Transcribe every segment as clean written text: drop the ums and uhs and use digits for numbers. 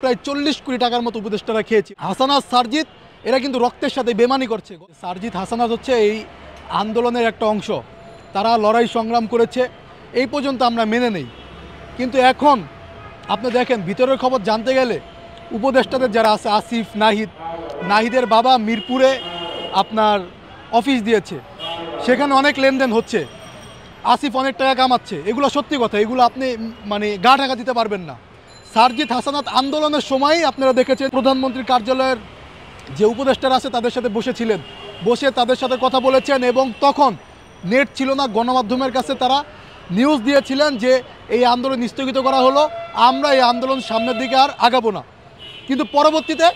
প্রায় 40 কোটি টাকার মতো উপদেষ্টারা খেয়েছে। হাসানাত সারজিৎ এরা কিন্তু রক্তের সাথে বেমানি করছে। সারজিৎ হাসানাত হচ্ছে এই আন্দোলনের একটা অংশ, তারা লড়াই সংগ্রাম করেছে, এই পর্যন্ত আমরা মেনে নেই। কিন্তু এখন আপনি দেখেন ভিতরের খবর জানতে গেলে উপদেষ্টাদের যারা আছে আসিফ নাহিদের বাবা মিরপুরে আপনার অফিস দিয়েছে, সেখানে অনেক লেনদেন হচ্ছে, আসিফ অনেক টাকা কামাচ্ছে, এগুলো সত্যি কথা, এগুলো আপনি মানে গা ঢাকা দিতে পারবেন না। সারজিৎ হাসানাত আন্দোলনের সময়ই আপনারা দেখেছেন প্রধানমন্ত্রীর কার্যালয়ের যে উপদেষ্টারা আছে তাদের সাথে বসেছিলেন, বসে তাদের সাথে কথা বলেছেন এবং তখন নেট ছিল না, গণমাধ্যমের কাছে তারা নিউজ দিয়েছিলেন যে এই আন্দোলন স্থগিত করা হলো, আমরা এই আন্দোলন সামনের দিকে আর আগাবো না। কিন্তু পরবর্তীতে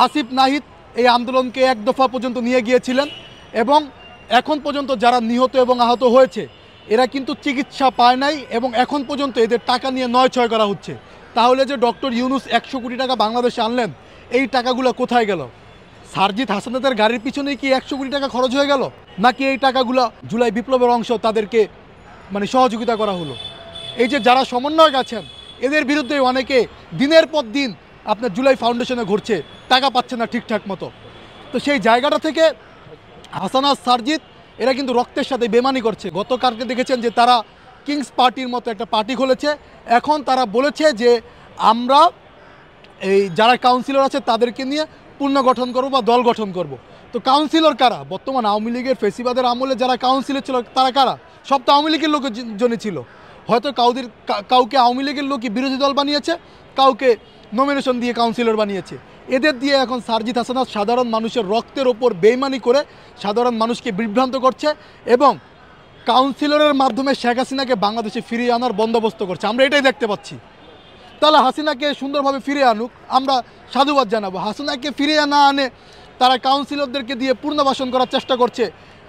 আসিফ নাহিদ এই আন্দোলনকে এক দফা পর্যন্ত নিয়ে গিয়েছিলেন এবং এখন পর্যন্ত যারা নিহত এবং আহত হয়েছে এরা কিন্তু চিকিৎসা পায় নাই এবং এখন পর্যন্ত এদের টাকা নিয়ে নয়-ছয় করা হচ্ছে। তাহলে যে ডক্টর ইউনূস 100 কোটি টাকা বাংলাদেশে আনলেন, এই টাকাগুলো কোথায় গেল? সারজিৎ হাসানাতের গাড়ির পিছনে কি 100 কোটি টাকা খরচ হয়ে গেল, নাকি এই টাকাগুলো জুলাই বিপ্লবের অংশ তাদেরকে মানে সহযোগিতা করা হলো? এই যে যারা সমন্বয়ক আছেন এদের বিরুদ্ধে অনেকে দিনের পর দিন আপনার জুলাই ফাউন্ডেশনে ঘুরছে, টাকা পাচ্ছে না ঠিকঠাক মতো। তো সেই জায়গাটা থেকে হাসানাত সারজিৎ এরা কিন্তু রক্তের সাথে বেমানি করছে। গতকালকে দেখেছেন যে তারা কিংস পার্টির মতো একটা পার্টি খুলেছে, এখন তারা বলেছে যে আমরা এই যারা কাউন্সিলর আছে তাদেরকে নিয়ে পুনর্গঠন করব বা দল গঠন করব। তো কাউন্সিলর কারা? বর্তমান আওয়ামী লীগের ফেসিবাদের আমলে যারা কাউন্সিলর ছিল তারা কারা? সব তো আওয়ামী লীগের লোকের জন্য ছিল। হয়তো কাউকে আওয়ামী লীগের লোকই বিরোধী দল বানিয়েছে, কাউকে নমিনেশন দিয়ে কাউন্সিলর বানিয়েছে। এদের দিয়ে এখন সারজিৎ হাসানাত সাধারণ মানুষের রক্তের ওপর বেইমানি করে সাধারণ মানুষকে বিভ্রান্ত করছে এবং কাউন্সিলরের মাধ্যমে শেখ হাসিনাকে বাংলাদেশে ফিরিয়ে আনার বন্দোবস্ত করছে। আমরা এটাই দেখতে পাচ্ছি। তাহলে হাসিনাকে সুন্দরভাবে ফিরিয়ে আনুক, আমরা সাধুবাদ জানাবো। হাসিনাকে ফিরিয়ে না আনে তারা কাউন্সিলরদেরকে দিয়ে পুনর্বাসন করার চেষ্টা করছে।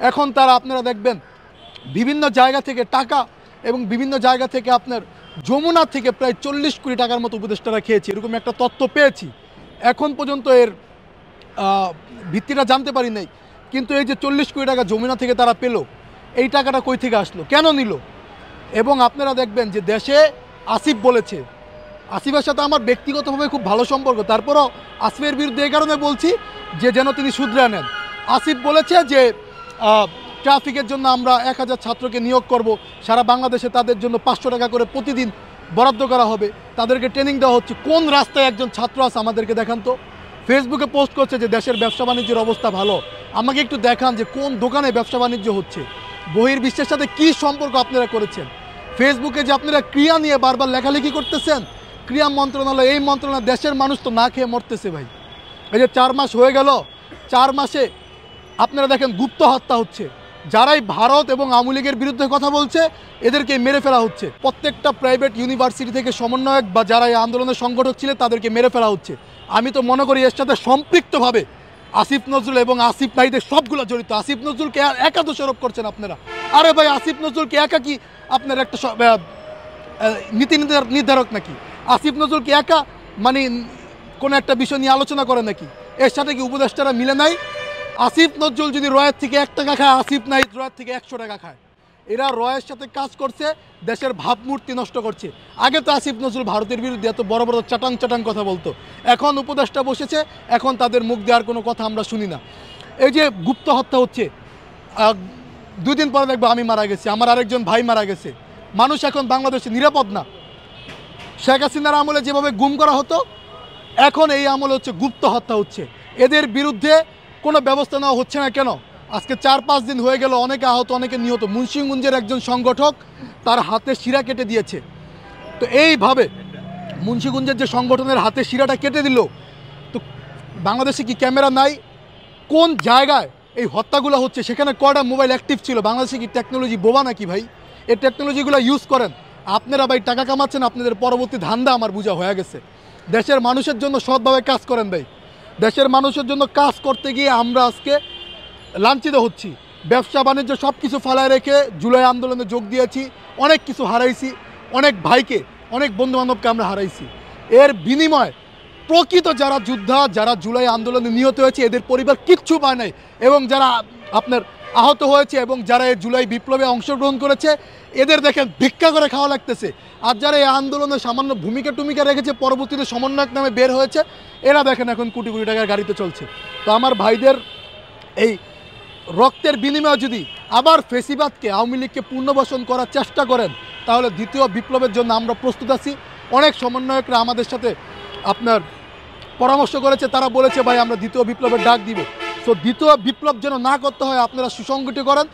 এখন তারা আপনারা দেখবেন বিভিন্ন জায়গা থেকে টাকা এবং বিভিন্ন জায়গা থেকে আপনার যমুনা থেকে প্রায় 40 কোটি টাকার মতো উপদেষ্টারা খেয়েছে, এরকম একটা তথ্য পেয়েছি। এখন পর্যন্ত এর ভিত্তিটা জানতে পারি নাই, কিন্তু এই যে 40 কোটি টাকা যমুনা থেকে তারা পেল, এই টাকাটা কই থেকে আসলো, কেন নিল? এবং আপনারা দেখবেন যে দেশে আসিফ বলেছে, আসিফের সাথে আমার ব্যক্তিগতভাবে খুব ভালো সম্পর্ক, তারপরও আসিফের বিরুদ্ধে এই কারণে বলছি যে যেন তিনি শুধরে নেন। আসিফ বলেছে যে ট্রাফিকের জন্য আমরা 1000 ছাত্রকে নিয়োগ করব, সারা বাংলাদেশে তাদের জন্য 500 টাকা করে প্রতিদিন বরাদ্দ করা হবে, তাদেরকে ট্রেনিং দেওয়া হচ্ছে। কোন রাস্তায় একজন ছাত্র আছে আমাদেরকে দেখান তো। ফেসবুকে পোস্ট করছে যে দেশের ব্যবসা বাণিজ্যের অবস্থা ভালো, আমাকে একটু দেখান যে কোন দোকানে ব্যবসা বাণিজ্য হচ্ছে, বহির্বিশ্বের সাথে কী সম্পর্ক আপনারা করেছেন। ফেসবুকে যে আপনারা ক্রিয়া নিয়ে বারবার লেখালেখি করতেছেন, ক্রিয়া মন্ত্রণালয়, এই মন্ত্রণালয়, দেশের মানুষ তো না খেয়ে মরতেছে ভাই। এই যে 4 মাস হয়ে গেল, 4 মাসে আপনারা দেখেন গুপ্ত হত্যা হচ্ছে, যারাই ভারত এবং আওয়ামী লীগের বিরুদ্ধে কথা বলছে এদেরকে মেরে ফেলা হচ্ছে। প্রত্যেকটা প্রাইভেট ইউনিভার্সিটি থেকে সমন্বয়ক বা যারা এই আন্দোলনের সংগঠক ছিলেন তাদেরকে মেরে ফেলা হচ্ছে। আমি তো মনে করি এর সাথে সম্পৃক্তভাবে আসিফ নজরুল এবং আসিফ নাহিদের সবগুলো জড়িত। আসিফ নজরুলকে একা দোষারোপ করছেন আপনারা। আরে ভাই, আসিফ নজরুলকে একা কি আপনার একটা নীতি নির্ধারক নাকি? আসিফ নজরুলকে একা মানে কোনো একটা বিষয় নিয়ে আলোচনা করে নাকি? এর সাথে কি উপদেষ্টারা মিলে নাই? আসিফ নজরুল যদি রয়ের থেকে 1 টাকা খায়, আসিফ নাহিদ রয়ের থেকে 100 টাকা খায়। এরা রয়ের সাথে কাজ করছে, দেশের ভাবমূর্তি নষ্ট করছে। আগে তো আসিফ নজরুল ভারতের বিরুদ্ধে এত বড় বড় চাটাং কথা বলতো, এখন উপদেষ্টা বসেছে, এখন তাদের মুখ দেওয়ার কোনো কথা আমরা শুনি না। এই যে গুপ্ত হত্যা হচ্ছে, 2 দিন পরে দেখবো আমি মারা গেছি, আমার আরেকজন ভাই মারা গেছে। মানুষ এখন বাংলাদেশে নিরাপদ না। শেখ হাসিনার আমলে যেভাবে গুম করা হতো, এখন এই আমলে হচ্ছে গুপ্ত হত্যা হচ্ছে। এদের বিরুদ্ধে কোনো ব্যবস্থা নেওয়া হচ্ছে না কেন? আজকে 4-5 দিন হয়ে গেল, অনেকে আহত, অনেকে নিহত। মুন্সিগঞ্জের একজন সংগঠক তার হাতে শিরা কেটে দিয়েছে। তো এইভাবে মুন্সিগঞ্জের যে সংগঠনের হাতে শিরাটা কেটে দিল, তো বাংলাদেশে কি ক্যামেরা নাই? কোন জায়গায় এই হত্যাগুলো হচ্ছে সেখানে কয়টা মোবাইল অ্যাক্টিভ ছিল? বাংলাদেশে কি টেকনোলজি বোবা নাকি ভাই? এই টেকনোলজিগুলো ইউজ করেন আপনারা ভাই, টাকা কামাচ্ছেন, আপনাদের পরবর্তী ধান্দা আমার বোঝা হয়ে গেছে। দেশের মানুষের জন্য সৎভাবে কাজ করেন ভাই। দেশের মানুষের জন্য কাজ করতে গিয়ে আমরা আজকে লাঞ্ছিত হচ্ছি। ব্যবসা বাণিজ্য সব কিছু ফালায় রেখে জুলাই আন্দোলনে যোগ দিয়েছি, অনেক কিছু হারাইছি, অনেক ভাইকে, অনেক বন্ধুবান্ধবকে আমরা হারাইছি। এর বিনিময়ে প্রকৃত যারা যোদ্ধা, যারা জুলাই আন্দোলনে নিহত হয়েছে, এদের পরিবার কিচ্ছু পায় নাই। এবং যারা আপনার আহত হয়েছে এবং যারা এই জুলাই বিপ্লবে অংশগ্রহণ করেছে এদের দেখেন ভিক্ষা করে খাওয়া লাগতেছে। আর যারা এই আন্দোলনে সামান্য ভূমিকা রেখেছে পরবর্তীতে সমন্বয়ক নামে বের হয়েছে, এরা দেখেন এখন কোটি কোটি টাকার গাড়িতে চলছে। তো আমার ভাইদের এই রক্তের বিনিময়ে যদি আবার ফেসিবাদকে, আওয়ামী লীগকে পুনর্বাসন করার চেষ্টা করেন, তাহলে দ্বিতীয় বিপ্লবের জন্য আমরা প্রস্তুত আছি। অনেক সমন্বয়করা আমাদের সাথে আপনার পরামর্শ করেছে, তারা বলেছে ভাই আমরা দ্বিতীয় বিপ্লবের ডাক দিব। তো দ্বিতীয় বিপ্লব যেন না করতে হয়, আপনারা সুসংগঠিত করেন।